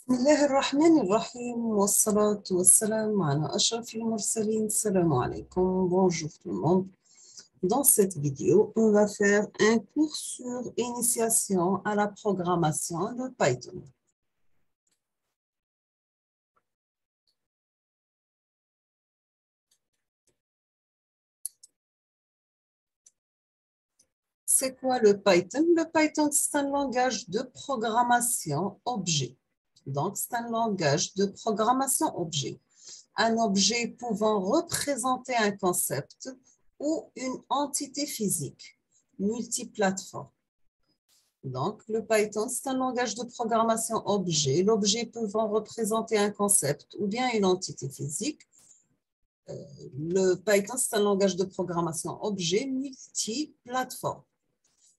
بسم الله الرحمن الرحيم والصلاة والسلام على أشرف المرسلين. Salam alaikum, bonjour tout le monde. Dans cette vidéo, on va faire un cours sur initiation à la programmation de Python. C'est quoi le Python? Le Python, c'est un langage de programmation objet. Donc, c'est un langage de programmation objet. Un objet pouvant représenter un concept ou une entité physique multiplateforme. Donc, le Python, c'est un langage de programmation objet. L'objet pouvant représenter un concept ou bien une entité physique. Le Python, c'est un langage de programmation objet multiplateforme.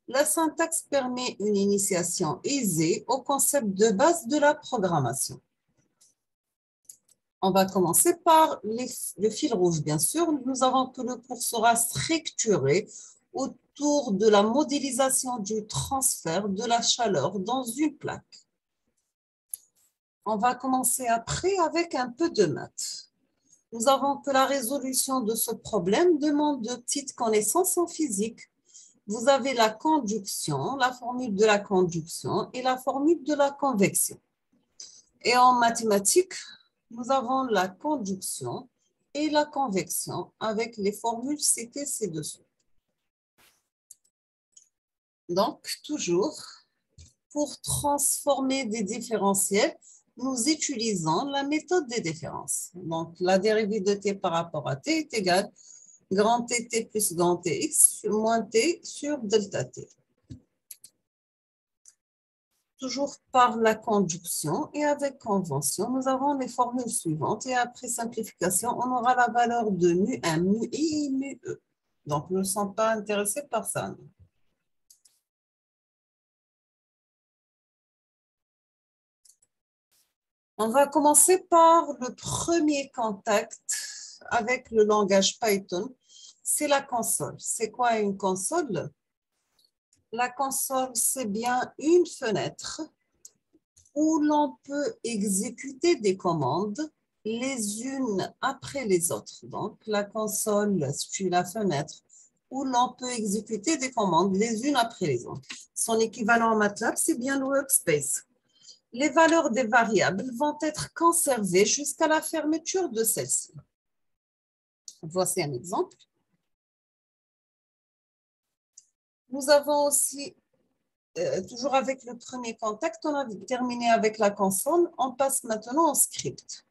La syntaxe permet une initiation aisée au concept de base de la programmation. On va commencer par le fil rouge, bien sûr. Nous avons que le cours sera structuré autour de la modélisation du transfert de la chaleur dans une plaque. On va commencer après avec un peu de maths. Nous avons que la résolution de ce problème demande de petites connaissances en physique. Vous avez la conduction, la formule de la conduction et la formule de la convection. Et en mathématiques, nous avons la conduction et la convection avec les formules citées ci-dessous. Donc, toujours, pour transformer des différentiels, nous utilisons la méthode des différences. Donc, la dérivée de t par rapport à t est égale grand t plus grand tx moins t sur delta t. Toujours par la conjonction et avec convention, nous avons les formules suivantes et après simplification, on aura la valeur de mu1, mu-i et mu-e. Donc, nous ne sommes pas intéressés par ça. On va commencer par le premier contact avec le langage Python. C'est la console. C'est quoi une console? La console, c'est bien une fenêtre où l'on peut exécuter des commandes les unes après les autres. Donc, la console, c'est la fenêtre où l'on peut exécuter des commandes les unes après les autres. Son équivalent en MATLAB, c'est bien le workspace. Les valeurs des variables vont être conservées jusqu'à la fermeture de celle-ci. Voici un exemple. Nous avons aussi, toujours avec le premier contact, on a terminé avec la console. On passe maintenant au script.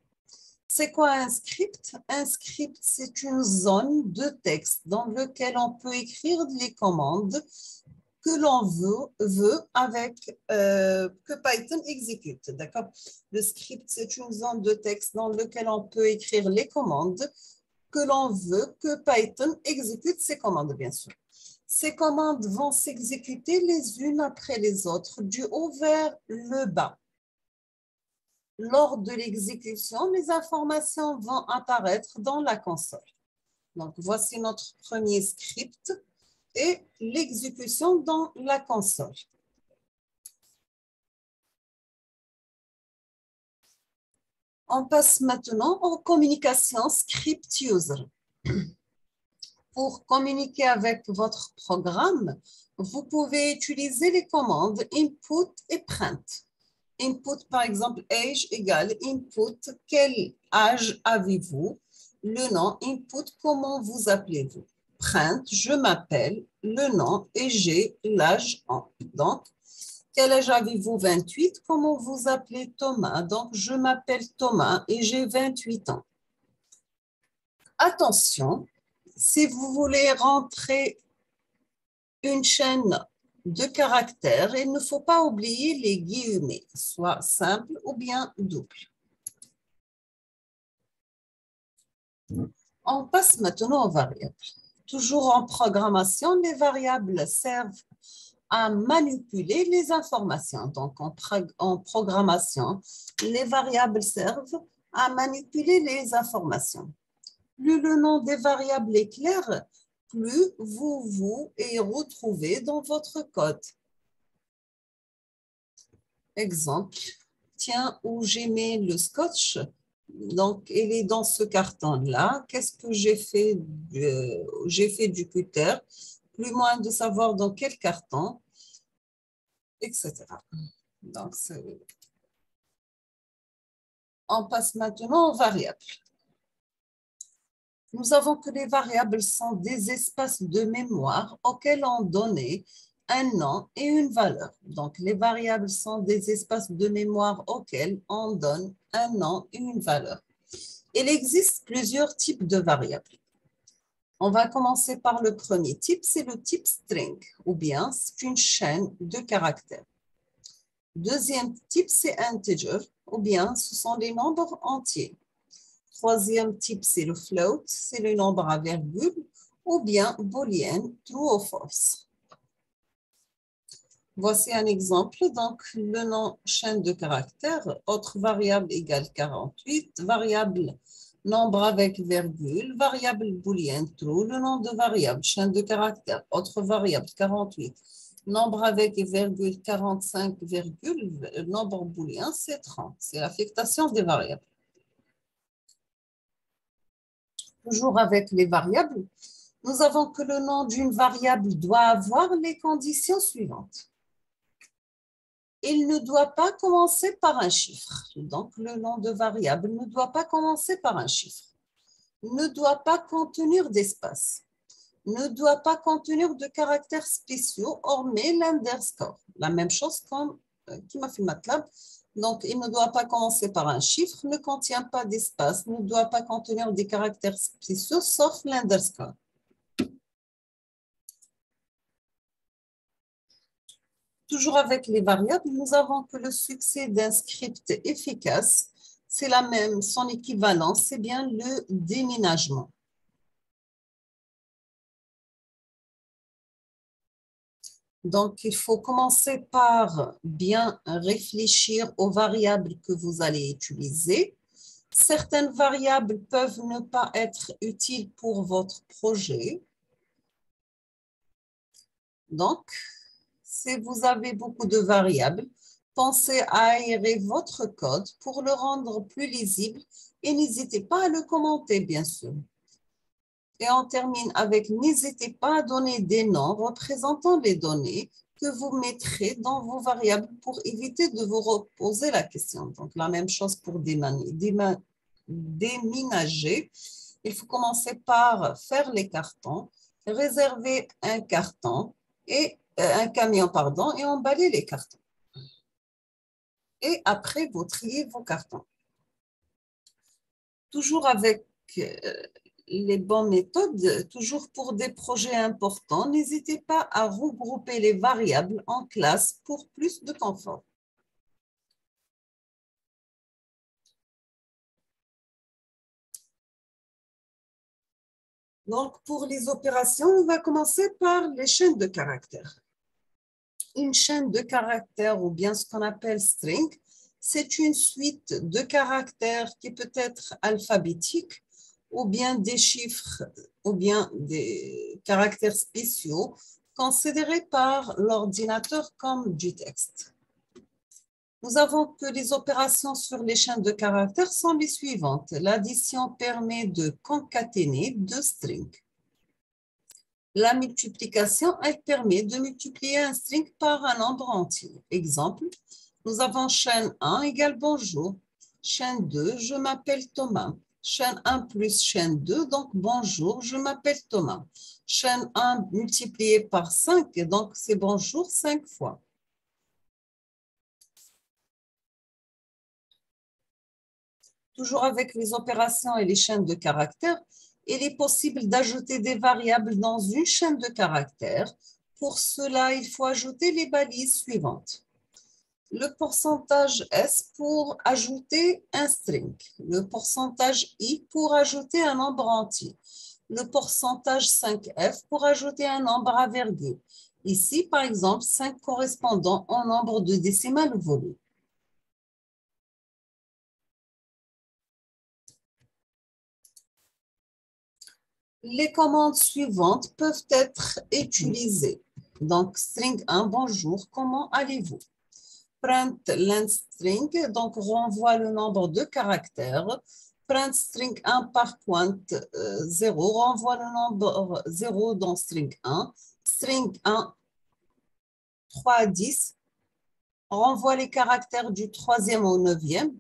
C'est quoi un script? Un script, c'est une zone de texte dans laquelle on peut écrire les commandes que l'on veut avec que Python exécute. D'accord? Le script, c'est une zone de texte dans laquelle on peut écrire les commandes que l'on veut que Python exécute ces commandes, bien sûr. Ces commandes vont s'exécuter les unes après les autres, du haut vers le bas. Lors de l'exécution, les informations vont apparaître dans la console. Donc, voici notre premier script et l'exécution dans la console. On passe maintenant aux communications script user. Pour communiquer avec votre programme, vous pouvez utiliser les commandes input et print. Input, par exemple, age égale input, quel âge avez-vous? Le nom, input, comment vous appelez-vous? Print, je m'appelle, le nom et j'ai l'âge en. Donc, quel âge avez-vous? 28. Comment vous appelez Thomas? Donc, je m'appelle Thomas et j'ai 28 ans. Attention, si vous voulez rentrer une chaîne de caractères, il ne faut pas oublier les guillemets, soit simple ou bien double. On passe maintenant aux variables. Toujours en programmation, les variables servent à manipuler les informations. Donc, en programmation, les variables servent à manipuler les informations. Plus le nom des variables est clair, plus vous y retrouvez dans votre code. Exemple, tiens, où j'ai mis le scotch. Donc, il est dans ce carton-là. Qu'est-ce que j'ai fait? J'ai fait du cutter, plus loin de savoir dans quel carton, etc. Donc, on passe maintenant aux variables. Nous avons que les variables sont des espaces de mémoire auxquels on donnait un nom et une valeur. Donc, les variables sont des espaces de mémoire auxquels on donne un nom et une valeur. Il existe plusieurs types de variables. On va commencer par le premier type, c'est le type string, ou bien c'est une chaîne de caractères. Deuxième type, c'est integer, ou bien ce sont les nombres entiers. Troisième type, c'est le float, c'est le nombre à virgule, ou bien boolean, true ou false. Voici un exemple. Donc, le nom chaîne de caractères, autre variable égale 48, variable nombre avec virgule, variable boolean true, le nom de variable chaîne de caractères, autre variable 48, nombre avec virgule 45, virgule, nombre booléen, c'est 30. C'est l'affectation des variables. Toujours avec les variables, nous avons que le nom d'une variable doit avoir les conditions suivantes. Il ne doit pas commencer par un chiffre. Donc, le nom de variable ne doit pas commencer par un chiffre. Ne doit pas contenir d'espace. Ne doit pas contenir de caractères spéciaux, hormis l'underscore. La même chose comme qui m'a fait MATLAB. Donc, il ne doit pas commencer par un chiffre, ne contient pas d'espace, ne doit pas contenir des caractères spéciaux, sauf l'underscore. Toujours avec les variables, nous avons que le succès d'un script efficace, c'est la même, son équivalent, c'est bien le déménagement. Donc, il faut commencer par bien réfléchir aux variables que vous allez utiliser. Certaines variables peuvent ne pas être utiles pour votre projet. Donc, si vous avez beaucoup de variables, pensez à aérer votre code pour le rendre plus lisible et n'hésitez pas à le commenter, bien sûr. Et on termine avec n'hésitez pas à donner des noms représentant les données que vous mettrez dans vos variables pour éviter de vous reposer la question. Donc, la même chose pour déménager. Il faut commencer par faire les cartons, réserver un carton et un camion, pardon, et emballer les cartons. Et après, vous triez vos cartons. Toujours avec les bonnes méthodes, toujours pour des projets importants, n'hésitez pas à regrouper les variables en classes pour plus de confort. Donc, pour les opérations, on va commencer par les chaînes de caractères. Une chaîne de caractères, ou bien ce qu'on appelle string, c'est une suite de caractères qui peut être alphabétique, ou bien des chiffres, ou bien des caractères spéciaux considérés par l'ordinateur comme du texte. Nous avons que les opérations sur les chaînes de caractères sont les suivantes. L'addition permet de concaténer deux strings. La multiplication, elle permet de multiplier un string par un nombre entier. Exemple, nous avons chaîne 1 égale bonjour. Chaîne 2, je m'appelle Thomas. Chaîne 1 plus chaîne 2, donc bonjour, je m'appelle Thomas. Chaîne 1 multiplié par 5, donc c'est bonjour 5 fois. Toujours avec les opérations et les chaînes de caractères, il est possible d'ajouter des variables dans une chaîne de caractères. Pour cela, il faut ajouter les balises suivantes. Le pourcentage S pour ajouter un string. Le pourcentage I pour ajouter un nombre entier. Le pourcentage 5F pour ajouter un nombre à virgule. Ici, par exemple, 5 correspondant au nombre de décimales volées. Les commandes suivantes peuvent être utilisées. Donc, string 1, bonjour, comment allez-vous? Print length string, donc renvoie le nombre de caractères. Print string 1 par point 0, renvoie le nombre 0 dans string 1. String 1, 3 à 10, renvoie les caractères du 3e au 9e.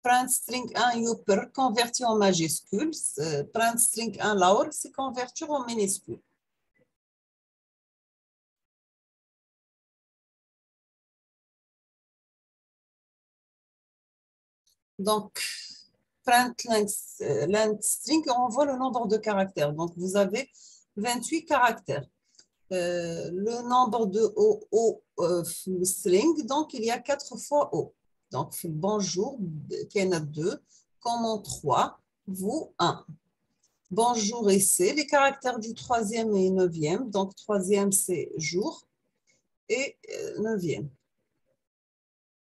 Print string 1 upper, converti en majuscule. Print string 1 lower, c'est convertir en minuscule. Donc, print length string renvoie le nombre de caractères. Donc, vous avez 28 caractères. Le nombre de O string, donc il y a 4 fois O. Donc, bonjour, qu'il y en a 2, comment 3, vous 1. Bonjour et c'est les caractères du 3e et 9e. Donc, 3e, c'est jour et 9e.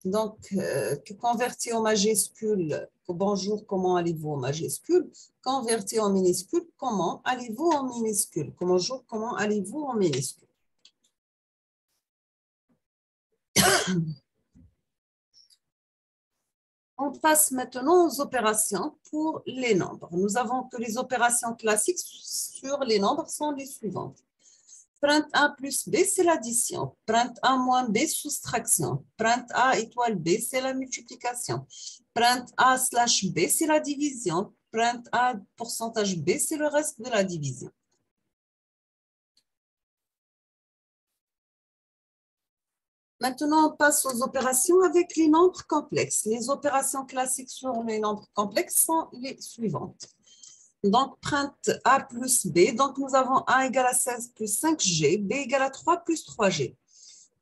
Donc, converti en majuscule, bonjour, comment allez-vous en majuscule? Converti en minuscule, comment allez-vous en minuscule? Bonjour, comment allez-vous en minuscule? On passe maintenant aux opérations pour les nombres. Nous avons que les opérations classiques sur les nombres sont les suivantes. Print A plus B, c'est l'addition. Print A moins B, soustraction. Print A étoile B, c'est la multiplication. Print A slash B, c'est la division. Print A pourcentage B, c'est le reste de la division. Maintenant, on passe aux opérations avec les nombres complexes. Les opérations classiques sur les nombres complexes sont les suivantes. Donc, print A plus B. Donc, nous avons A égale à 16 plus 5G, B égale à 3 plus 3G.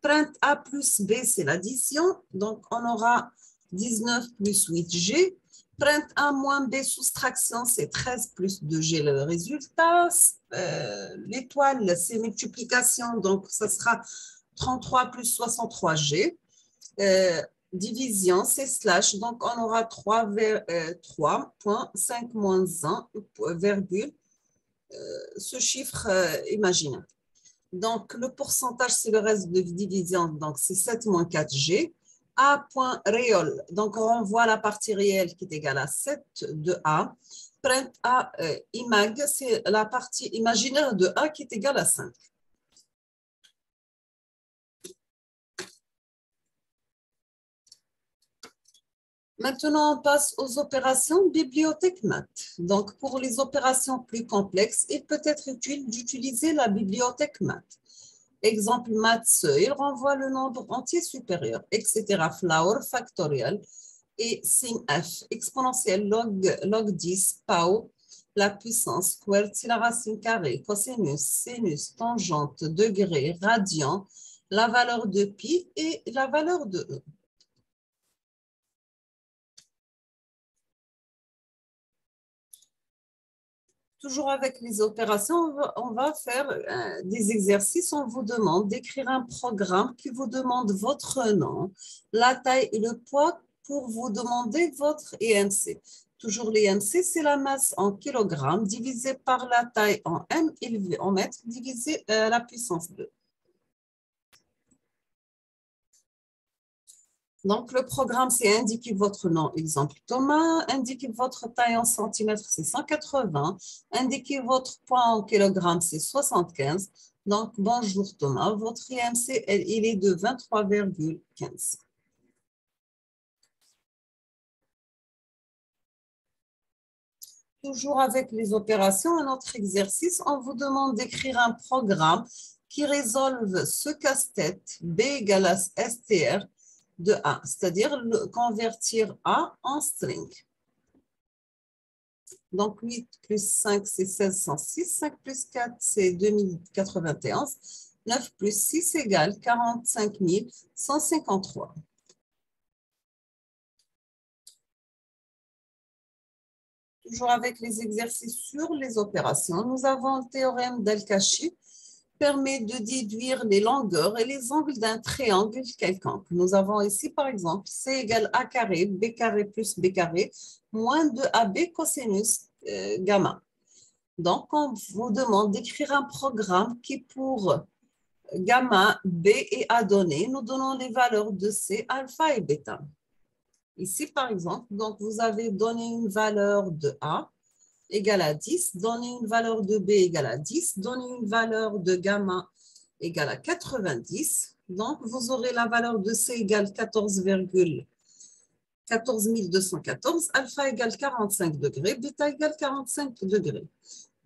Print A plus B, c'est l'addition. Donc, on aura 19 plus 8G. Print A moins B, soustraction, c'est 13 plus 2G le résultat. L'étoile, c'est multiplication. Donc, ça sera 33 plus 63G. Division, c'est slash. Donc, on aura 3,5 moins 1, virgule, ce chiffre imaginaire. Donc, le pourcentage, c'est le reste de division. Donc, c'est 7 moins 4G. A point réel. Donc, on renvoie la partie réelle qui est égale à 7 de A. Print A imag, c'est la partie imaginaire de A qui est égale à 5. Maintenant, on passe aux opérations bibliothèque maths. Donc, pour les opérations plus complexes, il peut être utile d'utiliser la bibliothèque maths. Exemple maths, il renvoie le nombre entier supérieur, etc. Flower, factorial et sin f, exponentielle log 10, pau, la puissance, square, c'est la racine carrée, cosinus, sinus, tangente, degré, radian, la valeur de pi et la valeur de e. Toujours avec les opérations, on va faire des exercices. On vous demande d'écrire un programme qui vous demande votre nom, la taille et le poids pour vous demander votre EMC. Toujours l'EMC, c'est la masse en kilogrammes divisé par la taille en M élevé en mètres divisé la puissance 2. Donc, le programme, c'est indiquer votre nom, exemple Thomas, indiquer votre taille en centimètres, c'est 180, indiquer votre poids en kilogrammes, c'est 75. Donc, bonjour Thomas, votre IMC, il est de 23,15. Toujours avec les opérations, un autre exercice, on vous demande d'écrire un programme qui résolve ce casse-tête B égale à STR de A, c'est-à-dire convertir A en string. Donc, 8 plus 5, c'est 1606. 5 plus 4, c'est 2091. 9 plus 6 égale 45 153. Toujours avec les exercices sur les opérations, nous avons le théorème d'Al-Kashi permet de déduire les longueurs et les angles d'un triangle quelconque. Nous avons ici, par exemple, C égale A carré, B carré plus B carré, moins 2AB cosinus gamma. Donc, on vous demande d'écrire un programme qui, pour gamma, B et A donnés, nous donnons les valeurs de C, alpha et bêta. Ici, par exemple, donc vous avez donné une valeur de A égale à 10, donné une valeur de B égale à 10, donné une valeur de gamma égale à 90. Donc, vous aurez la valeur de C égale 14,214, alpha égale 45 degrés, bêta égale 45 degrés.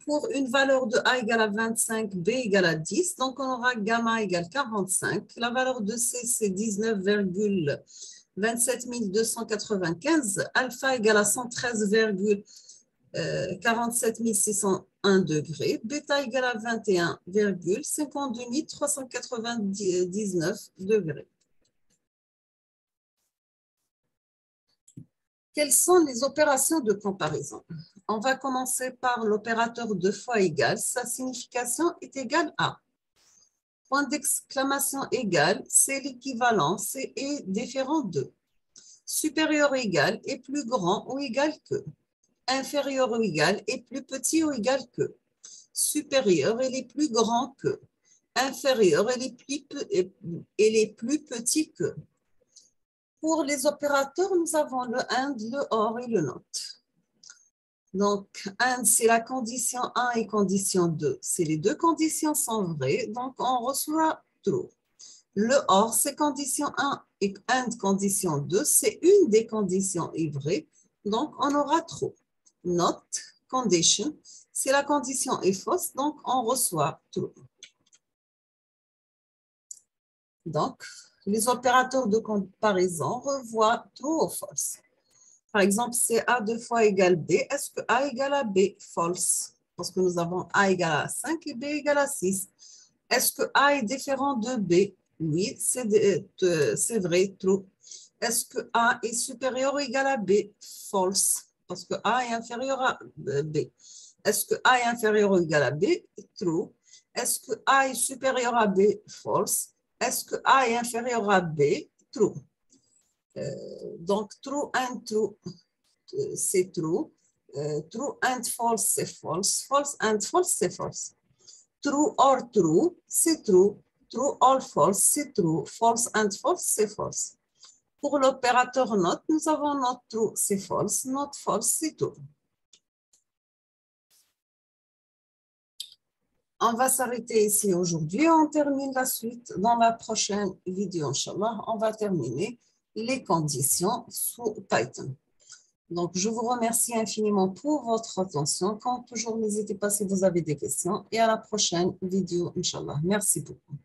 Pour une valeur de A égale à 25, B égale à 10, donc on aura gamma égale 45. La valeur de C, c'est 19,27295. Alpha égale à 113,47 601 degrés. Bêta égale à 21,52 399 degrés. Quelles sont les opérations de comparaison? On va commencer par l'opérateur 2 fois égal. Sa signification est égale à. Point d'exclamation égal, c'est l'équivalent, c'est est différent de. Supérieur égal est plus grand ou égal que. Inférieur ou égal est plus petit ou égal que. Supérieur, il est plus grand que. Inférieur, il est plus petit que. Pour les opérateurs, nous avons le AND, le OR et le NOT. Donc, AND, c'est la condition 1 et condition 2. Si les deux conditions sont vraies, donc on reçoit true. Le OR, c'est condition 1 et AND condition 2. C'est une des conditions est vraie, donc on aura true. NOT, condition, si la condition est fausse, donc on reçoit true. Donc, les opérateurs de comparaison revoient true ou false. Par exemple, c'est A 2 fois égale B. Est-ce que A égale à B? False. Parce que nous avons A égale à 5 et B égale à 6. Est-ce que A est différent de B? Oui, c'est vrai, true. Est-ce que A est supérieur ou égal à B? False. Parce que A est inférieur à B. Est-ce que A est inférieur ou égal à B? True. Est-ce que A est supérieur à B? False. Est-ce que A est inférieur à B? True. Donc, true and true, c'est true. True and false, c'est false. False and false, c'est false. True or true, c'est true. True or false, c'est true. False and false, c'est false. Pour l'opérateur not, nous avons not true, c'est false. Not false, c'est true. On va s'arrêter ici aujourd'hui. On termine la suite dans la prochaine vidéo, Inch'Allah. On va terminer les conditions sous Python. Donc, je vous remercie infiniment pour votre attention. Comme toujours, n'hésitez pas si vous avez des questions. Et à la prochaine vidéo, Inch'Allah. Merci beaucoup.